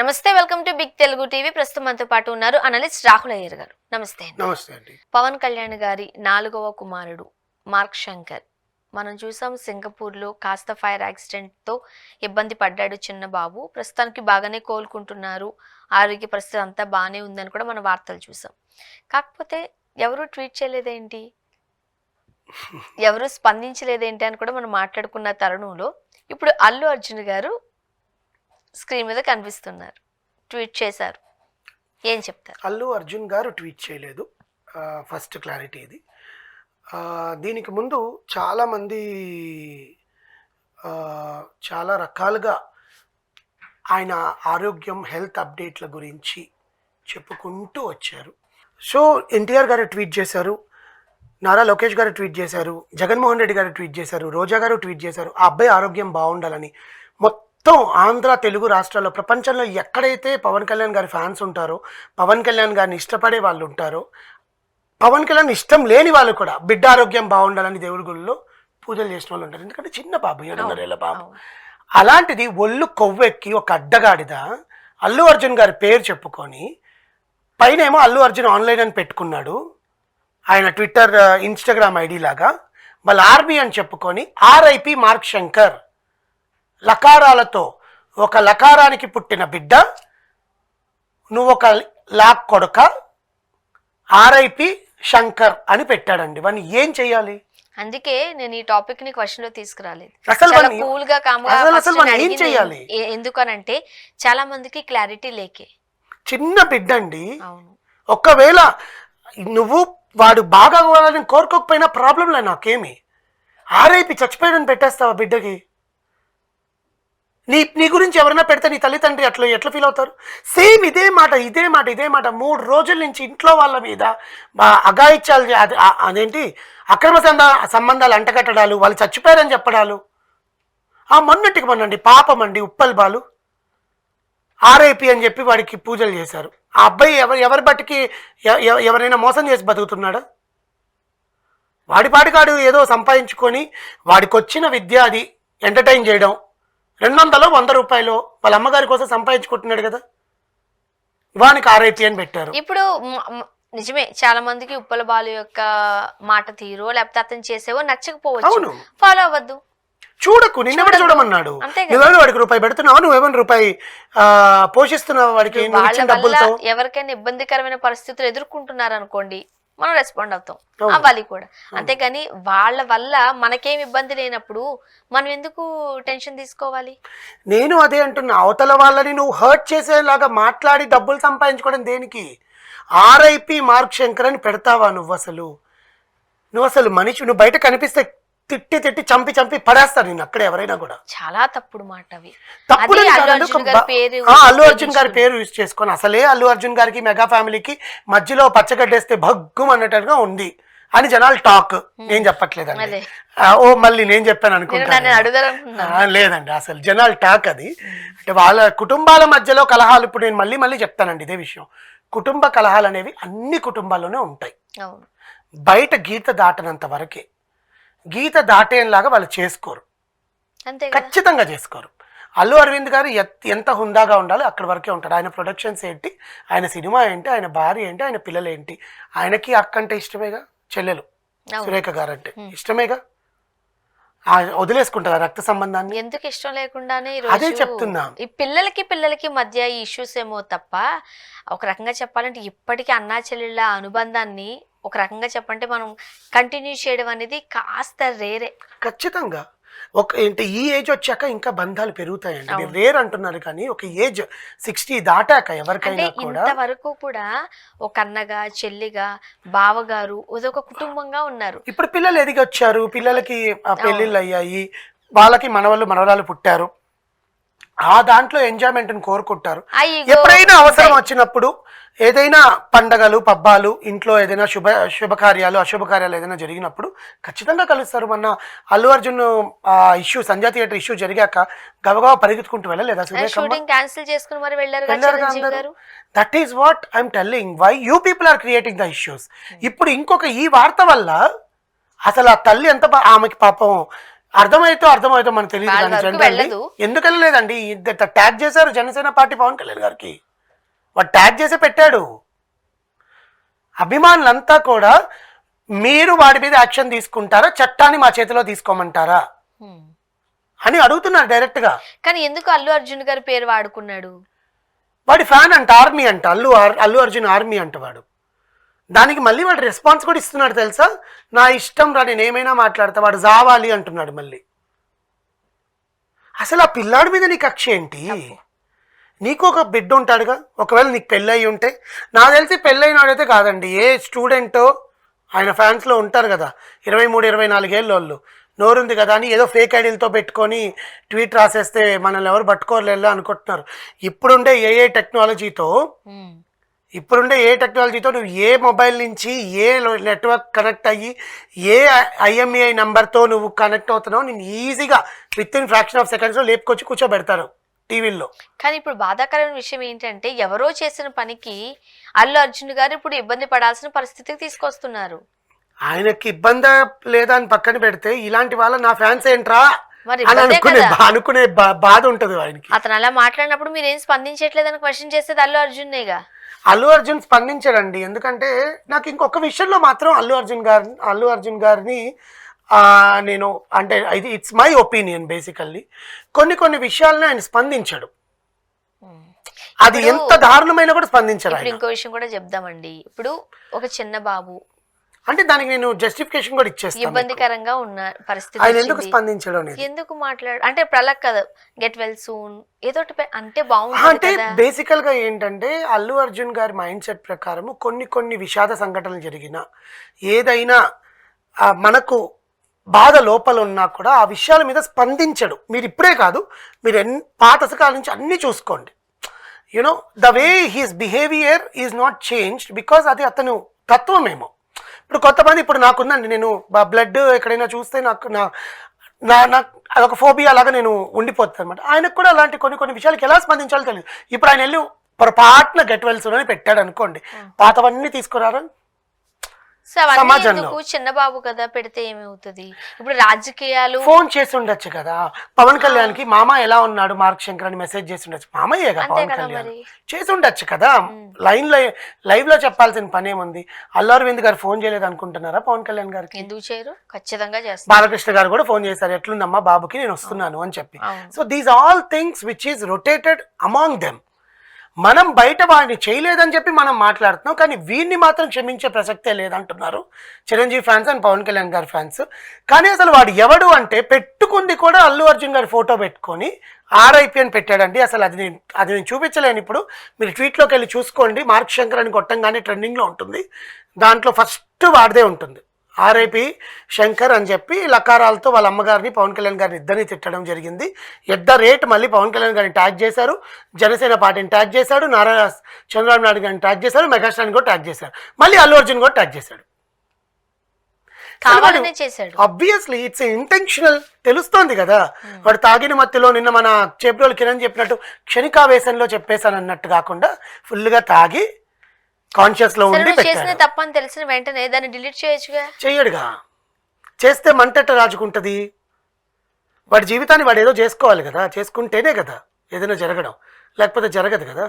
నమస్తే, welcome to big Telugu TV. ప్రస్తుతం మనతో పాటు ఉన్నారు అనలిస్ట్ రాహుల్ అయ్యర్ గారు. నమస్తే. నమస్తే అండి. పవన్ కళ్యాణ్ గారి 4వ కుమారుడు మార్క్ శంకర్ మనం చూసాం. సింగపూర్లో కాస్త ఫైర్ యాక్సిడెంట్తో ఇబ్బంది పడ్డాడు చిన్న బాబు. ప్రస్తుతానికి బాగానే కోలుకుంటున్నారు, ఆరోగ్య పరిస్థితి అంతా బాగానే ఉందని కూడా మనం వార్తలు చూసాం. కాకపోతే ఎవరు ట్వీట్ చేయలేదేంటి, ఎవరు స్పందించలేదేంటి అని కూడా మనం మాట్లాడుకున్న తరుణంలో ఇప్పుడు అల్లు అర్జున్ గారు స్క్రీన్ మీద కనిపిస్తున్నారు, ట్వీట్ చేశారు. ఏం చెప్తారు? అల్లు అర్జున్ గారు ట్వీట్ చేయలేదు. ఫస్ట్ క్లారిటీ ఇది. దీనికి ముందు చాలామంది చాలా రకాలుగా ఆయన ఆరోగ్యం, హెల్త్ అప్డేట్ల గురించి చెప్పుకుంటూ వచ్చారు. సో ఎన్టీఆర్ గారు ట్వీట్ చేశారు, నారా లోకేష్ గారు ట్వీట్ చేశారు, జగన్మోహన్ రెడ్డి గారు ట్వీట్ చేశారు, రోజా గారు ట్వీట్ చేశారు. ఆ అబ్బాయి ఆరోగ్యం బాగుండాలని. మొత్తం ఆంధ్ర, తెలుగు రాష్ట్రాల్లో, ప్రపంచంలో ఎక్కడైతే పవన్ కళ్యాణ్ గారి ఫ్యాన్స్ ఉంటారో, పవన్ కళ్యాణ్ గారిని ఇష్టపడే వాళ్ళు ఉంటారో, పవన్ కళ్యాణ్ ఇష్టం లేని వాళ్ళు కూడా బిడ్డ ఆరోగ్యం బాగుండాలని దేవుడి గుళ్ళలో పూజలు చేసిన వాళ్ళు ఉంటారు. ఎందుకంటే చిన్న బాబు, 7.5 ఏళ్ల బాబు. అలాంటిది ఒళ్ళు కొవ్వెక్కి ఒక అడ్డగాడిద అల్లు అర్జున్ గారి పేరు చెప్పుకొని పైన ఏమో అల్లు అర్జున్ ఆన్లైన్ అని పెట్టుకున్నాడు, ఆయన ట్విట్టర్, ఇన్స్టాగ్రామ్ ఐడి లాగా. వాళ్ళ ఆర్మీ అని చెప్పుకొని ఆర్ఐపి మార్క్ శంకర్, లకారాలతో ఒక లకారానికి పుట్టిన బిడ్డ, నువ్వు ఒక లాక్ కొడుక, ఆర్ఐపి శంకర్ అని పెట్టాడండి. వాడిని ఏం చెయ్యాలి? అందుకే నేను ఈ టాపిక్ ని క్వశ్చన్ లో తీసుకురాలేదు. అసలు కూల్ గా ఏం చెయ్యాలి? ఎందుకనంటే చాలా మందికి క్లారిటీ లేకే. చిన్న బిడ్డ అండి. ఒకవేళ నువ్వు వాడు బాగా అవ్వాలని కోరుకోకపోయినా ప్రాబ్లం లేదు, నాకేమి. ఆర్ఐపి చచ్చిపోయాడని పెట్టేస్తావా బిడ్డకి? నీ గురించి ఎవరైనా పెడితే నీ తల్లిదండ్రి ఎట్లా ఫీల్ అవుతారు? సేమ్ ఇదే మాట 3 రోజుల నుంచి ఇంట్లో వాళ్ళ మీద అఘాయిత్యాలు, అదేంటి అక్రమ సంబంధాలు అంటగట్టడాలు, వాళ్ళు చచ్చిపోయారని చెప్పడాలు. మొన్నండి పాపం అండి, ఉప్పల్ బాలు ఆర్ఐపి అని చెప్పి వాడికి పూజలు చేశారు. ఆ అబ్బాయి ఎవరి బట్టికి ఎవరైనా మోసం చేసి బతుకుతున్నాడా? వాడి పాటికాడు ఏదో సంపాదించుకొని వాడికి వచ్చిన విద్య అది ఎంటర్టైన్ చేయడం, 200 100 రూపాయలు వాళ్ళ అమ్మగారి కోసం సంపాదించుకుంటున్నాడు కదా, వానికి ఆర్ఐపి అని పెట్టారు. ఇప్పుడు నిజమే, చాలా మందికి ఉప్పల బాలు యొక్క మాట తీరో లేకపోతే అతను చేసేవో నచ్చకపోవచ్చు, ఫాలో అవ్వద్దు, చూడకు. నిన్నెవడు చూడమన్నాడు? నువ్వేమో వాడికి రూపాయి పెడుతున్నావు, నువ్వేమైనా రూపాయి పోషిస్తున్నావు వాడికి డబ్బులతో. ఎవరికైనా ఇబ్బందికరమైన పరిస్థితులు ఎదుర్కొంటున్నారు అనుకోండి, మనం రెస్పాండ్ అవుతాం, అవ్వాలి కూడా. అంతేగాని వాళ్ళ వల్ల మనకేం ఇబ్బంది లేనప్పుడు మనం ఎందుకు టెన్షన్ తీసుకోవాలి? నేను అదే అంటున్నా, అవతల వాళ్ళని నువ్వు హర్ట్ చేసేలాగా మాట్లాడి డబ్బులు సంపాదించుకోవడం దేనికి? ఆర్ఐపి మార్క్ శంకర్ అని పెడతావా నువ్వు? అసలు మనిషి, నువ్వు బయట కనిపిస్తే తిట్టి చంపి పడేస్తారు నేను అక్కడ. ఎవరైనా కూడా చాలా తప్పుడు మాట అవి. తప్పుడు. అల్లు అర్జున్ గారి పేరు యూజ్ చేసుకొని, అసలే అల్లు అర్జున్ గారికి మెగా ఫ్యామిలీకి మధ్యలో పచ్చగడ్డేస్తే భగ్గుం అన్నట్టుగా ఉంది అని జనాలు టాక్. నేను చెప్పట్లేదండి, మళ్ళీ నేను చెప్పాను అనుకుంటా. లేదండి, అసలు జనాలు టాక్ అది. అంటే వాళ్ళ కుటుంబాల మధ్యలో కలహాలు. ఇప్పుడు నేను మళ్ళీ చెప్తానండి ఇదే విషయం. కుటుంబ కలహాలు అనేవి అన్ని కుటుంబాల్లోనే ఉంటాయి. బయట గీత దాటనంత వరకే. గీత దాటేలాగా వాళ్ళు చేసుకోరు, ఖచ్చితంగా చేసుకోరు. అల్లు అరవింద్ గారు ఎంత హుందాగా ఉండాలో అక్కడి వరకే ఉంటాడు. ఆయన ప్రొడక్షన్స్ ఏంటి, ఆయన సినిమా ఏంటి, ఆయన భార్య ఏంటి, ఆయన పిల్లలు ఏంటి. ఆయనకి అక్క అంటే ఇష్టమేగా, చెల్లెలు సురేఖ గారు అంటే ఇష్టమేగా. వదిలేసుకుంటారా రక్త సంబంధాన్ని? ఎందుకు ఇష్టం లేకుండానే అదే చెప్తున్నా. ఈ పిల్లలకి మధ్య ఈ ఇష్యూస్ ఏమో తప్ప, ఒక రకంగా చెప్పాలంటే ఇప్పటికీ అన్నా చెల్లెళ్ళ అనుబంధాన్ని ఒక రకంగా చెప్పంటే మనం కంటిన్యూ చేయడం అనేది కాస్త రేరే. ఖచ్చితంగా. ఏంటి ఈ ఏజ్ వచ్చాక ఇంకా బంధాలు పెరుగుతాయండి. మీరు రేర్ అంటున్నారు కానీ ఒక ఏజ్ 60 దాటాక ఎవరికైనా కూడా, ఇంతవరకు కూడా ఒక అన్నగా, చెల్లిగా, బావగారు ఇదొక కుటుంబంగా ఉన్నారు. ఇప్పుడు పిల్లలు ఎదిగి వచ్చారు, పిల్లలకి పెళ్ళిళ్ళు అయ్యాయి, వాళ్ళకి మనవరాలు పుట్టారు. ఆ దాంట్లో ఎంజాయ్మెంట్ని కోరుకుంటారు. ఎప్పుడైనా అవసరం వచ్చినప్పుడు, ఏదైనా పండగలు, పబ్బాలు, ఇంట్లో ఏదైనా శుభకార్యాలు, అశుభకార్యాలు ఏదైనా జరిగినప్పుడు ఖచ్చితంగా కలుస్తారు. మొన్న Allu Arjun issue, Sanjay theatre issue జరిగాక గబగబా పరిగెత్తుకుంటూ వెళ్ళలేదా? That is what I'm telling. Why you people are creating the issues. ఇప్పుడు ఇంకొక ఈ వార్త వల్ల అసలు ఆ తల్లి ఎంత, ఆమెకి పాపం అర్థమవుతో మనకు తెలియదు వాళ్ళ కానీ వరకు జనరల్లీ వెళ్ళదు. ఎందుకు వెళ్ళలేదండి? ట్యాగ్ చేశారు జనసేన పార్టీ పవన్ కళ్యాణ్ గారికి, వాడు ట్యాగ్ చేసి పెట్టాడు. అభిమానులంతా కూడా మీరు వాడి మీద యాక్షన్ తీసుకుంటారా, చట్టాన్ని మా చేతిలో తీసుకోమంటారా అని అడుగుతున్నారు డైరెక్ట్ గా. కానీ ఎందుకు అల్లు అర్జున్ గారి పేరు వాడుకున్నాడు? వాడి ఫ్యాన్ అంట, ఆర్మీ అంట, అల్లు అర్జున్ ఆర్మీ అంట వాడు. దానికి మళ్ళీ వాడు రెస్పాన్స్ కూడా ఇస్తున్నాడు తెలుసా, నా ఇష్టం రా నేను ఏమైనా మాట్లాడతా, వాడు జావాలి అంటున్నాడు మళ్ళీ. అసలు ఆ పిల్లాడి మీద నీ కక్ష ఏంటి? నీకు ఒక బిడ్డ ఉంటాడుగా, ఒకవేళ నీకు పెళ్ళయి ఉంటే, నాకు తెలిసి పెళ్ళైన వాడైతే కాదండి, ఏ స్టూడెంటో ఆయన ఫ్యాన్స్లో ఉంటారు కదా 23-24 ఏళ్ళ వాళ్ళు, నోరుంది కదా అని ఏదో ఫేక్ ఐడీలతో పెట్టుకొని ట్వీట్ రాసేస్తే మనల్ని ఎవరు పట్టుకోలేదా అనుకుంటున్నారు. ఇప్పుడుండే టెక్నాలజీతో నువ్వు ఏ మొబైల్ నుంచి ఏ నెట్వర్క్ కనెక్ట్ అయ్యి ఏ IMEI నెంబర్తో నువ్వు కనెక్ట్ అవుతున్నావు, నేను ఈజీగా విత్ ఇన్ ఫ్రాక్షన్ ఆఫ్ సెకండ్స్లో లేపుకొచ్చి కూర్చోబెడతారు టీవీల్లో. కానీ ఇప్పుడు బాధాకరమైన విషయం ఏంటంటే ఎవరో చేసిన పనికి అల్లు అర్జున్ గారు ఇప్పుడు ఇబ్బంది పడాల్సిన పరిస్థితికి తీసుకొస్తున్నారు. ఆయనకి ఇబ్బంది లేదా అని పక్కన పెడితే, ఇలాంటి వాళ్ళ నా ఫ్యాన్స్ ఏంట్రా మరి అని అనుకునే బాధ ఉంటది ఆయనకి. అతను అలా మాట్లాడినప్పుడు మీరు ఏం స్పందించట్లేదని క్వశ్చన్ చేసేది అల్లు అర్జున్నేగా. అల్లు అర్జున్ స్పందించాడండి, ఎందుకంటే నాకు ఇంకొక విషయంలో మాత్రం అల్లు అర్జున్ గారిని నేను అంటే ఇది ఇట్స్ మై ఒపీనియన్ బేసికల్లీ, కొన్ని విషయాలను ఆయన స్పందించాడు. అది ఎంత దారుణమైన కూడా స్పందించాడు. ఇంకో విషయం కూడా చెప్దామండి, ఇప్పుడు ఒక చిన్న బాబు అంటే దానికి నేను జస్టిఫికేషన్ కూడా ఇచ్చేస్తాను. ఇబ్బందికరంగా ఉన్న పరిస్థితి ఆయన ఎందుకు స్పందించడం అనేది, ఎందుకు మాట్లాడు అంటే ఇప్పుడు అలా కదా గెట్ వెల్ సూన్ ఏదో అంటే బాగుంది. అంటే బేసికల్ గా ఏంటంటే అల్లు అర్జున్ గారి మైండ్ సెట్ ప్రకారం కొన్ని విషాద సంఘటనలు జరిగిన ఏదైనా మనకు బాధ లోపల ఉన్నా కూడా ఆ విషయాల మీద స్పందించడు. మీరు ఇప్పుడే కాదు, మీరు పాత కాలం నుంచి అన్ని చూసుకోండి. You know the way he's behaviour is not changed because అది అతను తత్వమేమో. ఇప్పుడు కొంతమంది, ఇప్పుడు నాకుందండి, నేను బ్లడ్ ఎక్కడైనా చూస్తే నాకు అదొక ఫోబియా లాగా నేను ఉండిపోతాను అనమాట. ఆయనకు కూడా అలాంటి కొన్ని విషయాలకి ఎలా స్పందించాలో తెలియదు. ఇప్పుడు ఆయన వెళ్ళి పొరపాటున గెట్ వెల్ సూన్ అని పెట్టాడు అనుకోండి, పాతవన్నీ తీసుకురారా సమాజంలో. చిన్న బాబు కదా, పెడితే ఏమవుతుంది? ఇప్పుడు రాజకీయాలు ఫోన్ చేసి ఉండొచ్చు కదా పవన్ కళ్యాణ్ కి, మామ ఎలా ఉన్నాడు మార్క్ శంకర్ అని మెసేజ్ చేసి ఉండొచ్చు, మామయ్య కదా పవన్ కళ్యాణ్, చేసి ఉండొచ్చు కదా. లైవ్ లో చెప్పాల్సిన పని ఏముంది? అల్లు అరవింద్ గారు ఫోన్ చేయలేదు అనుకుంటున్నారా పవన్ కళ్యాణ్ గారికి? ఎందుకు చేయరు? ఖచ్చితంగా చేస్తారు. బాలకృష్ణ గారు కూడా ఫోన్ చేశారు, ఎట్లుందమ్మా బాబుకి, నేను వస్తున్నాను అని చెప్పి. So these all things which is rotated among them. మనం బయట వాడిని చేయలేదని చెప్పి మనం మాట్లాడుతున్నాం, కానీ వీడిని మాత్రం క్షమించే ప్రసక్తే లేదంటున్నారు చిరంజీవి ఫ్యాన్స్ అండ్ పవన్ కళ్యాణ్ గారి ఫ్యాన్స్. కానీ అసలు వాడు ఎవడు అంటే, పెట్టుకుంది కూడా అల్లు అర్జున్ గారి ఫోటో పెట్టుకొని RIP అని పెట్టాడండి. అసలు అది నేను చూపించలేను. ఇప్పుడు మీరు ట్వీట్లోకి వెళ్ళి చూసుకోండి, మార్క్ శంకర్ అని కొట్టంగానే ట్రెండింగ్లో ఉంటుంది, దాంట్లో ఫస్ట్ వాడిదే ఉంటుంది RIP శంకర్ అని చెప్పి లకారాలతో వాళ్ళ అమ్మగారిని పవన్ కళ్యాణ్ గారిని ఇద్దరిని తిట్టడం జరిగింది. మళ్ళీ పవన్ కళ్యాణ్ గారిని ట్యాగ్ చేశారు, జనసేన పార్టీని ట్యాగ్ చేశాడు, చంద్రబాబు నాయుడు గారిని ట్యాగ్ చేశారు, మెగాస్టార్ని కూడా ట్యాగ్ చేశారు, మళ్ళీ అల్లు అర్జున్ కూడా ట్యాగ్ చేశాడు. ఆబ్వియస్లీ ఇట్స్ ఇంటెన్షనల్, తెలుస్తోంది కదా. వాడు తాగిన మత్తులో, నిన్న మన చేబ్రోలు కిరణ్ చెప్పినట్టు క్షణికావేశంలో చెప్పేశాను అన్నట్టు కాకుండా ఫుల్గా తాగి కాన్షియస్ లో ఉండి చేసిన తప్పని తెలిసిన వెంటనే దాన్ని డిలీట్ చేయొచ్చుగా. చెయ్యడుగా. చేస్తే మంటెట్ట రాజుకుంటది. వాడి జీవితాన్ని వాడు ఏదో చేసుకోవాలి కదా, చేసుకుంటేనే కదా ఏదైనా జరగడం, లేకపోతే జరగదు కదా.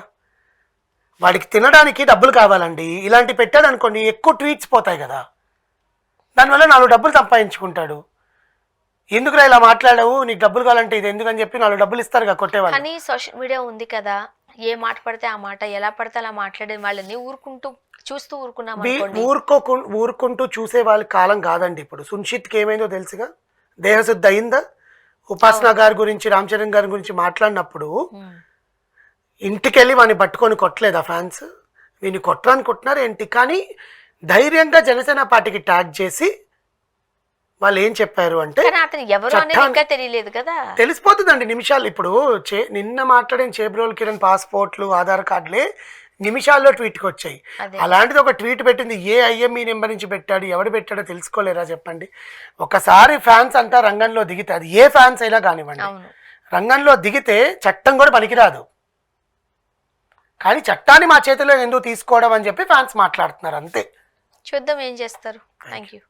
వాడికి తినడానికి డబ్బులు కావాలండి, ఇలాంటి పెట్టాడు అనుకోండి ఎక్కువ ట్వీట్స్ పోతాయి కదా, దానివల్ల 4 డబ్బులు సంపాదించుకుంటాడు. ఎందుకురా ఇలా మాట్లాడావు, నీకు డబ్బులు కావాలంటే ఇది ఎందుకని చెప్పి 4 డబ్బులు ఇస్తారు కదా కొట్టేవాళ్ళు. కానీ సోషల్ మీడియా ఉంది కదా, ఏ మాట పడితే ఆ మాట, ఎలా పడితే అలా మాట్లాడే వాళ్ళని చూస్తూ ఊరుకుంటూ చూసే వాళ్ళ కాలం కాదండి ఇప్పుడు. సున్షిత్కి ఏమైందో తెలుసుగా, దేహశుద్ధి అయిందా? ఉపాసన గారి గురించి, రామ్ చరణ్ గారి గురించి మాట్లాడినప్పుడు ఇంటికెళ్ళి వాడిని పట్టుకొని కొట్టలేదా ఫ్యాన్స్? వీని కొట్టరనుకుంటున్నారు ఏంటి? కానీ ధైర్యంగా జనసేన పార్టీకి ట్యాగ్ చేసి వాళ్ళు ఏం చెప్పారు అంటే, తెలిసిపోతుందండి నిమిషాలు. ఇప్పుడు నిన్న మాట్లాడిన చేబ్రోల్ కిరణ్ పాస్పోర్ట్లు, ఆధార్ కార్డులే నిమిషాల్లో ట్వీట్కి వచ్చాయి. అలాంటిది ఒక ట్వీట్ పెట్టింది, ఏ IME నెంబర్ నుంచి పెట్టాడు, ఎవడు పెట్టాడో తెలుసుకోలేరా చెప్పండి? ఒకసారి ఫ్యాన్స్ అంతా రంగంలో దిగితే, అది ఏ ఫ్యాన్స్ అయినా కానివ్వండి, రంగంలో దిగితే చట్టం కూడా పనికిరాదు. కానీ చట్టాన్ని మా చేతిలో ఎందుకు తీసుకోవడం అని చెప్పి ఫ్యాన్స్ మాట్లాడుతున్నారు, అంతే. చూద్దాం ఏం చేస్తారు. Thank you.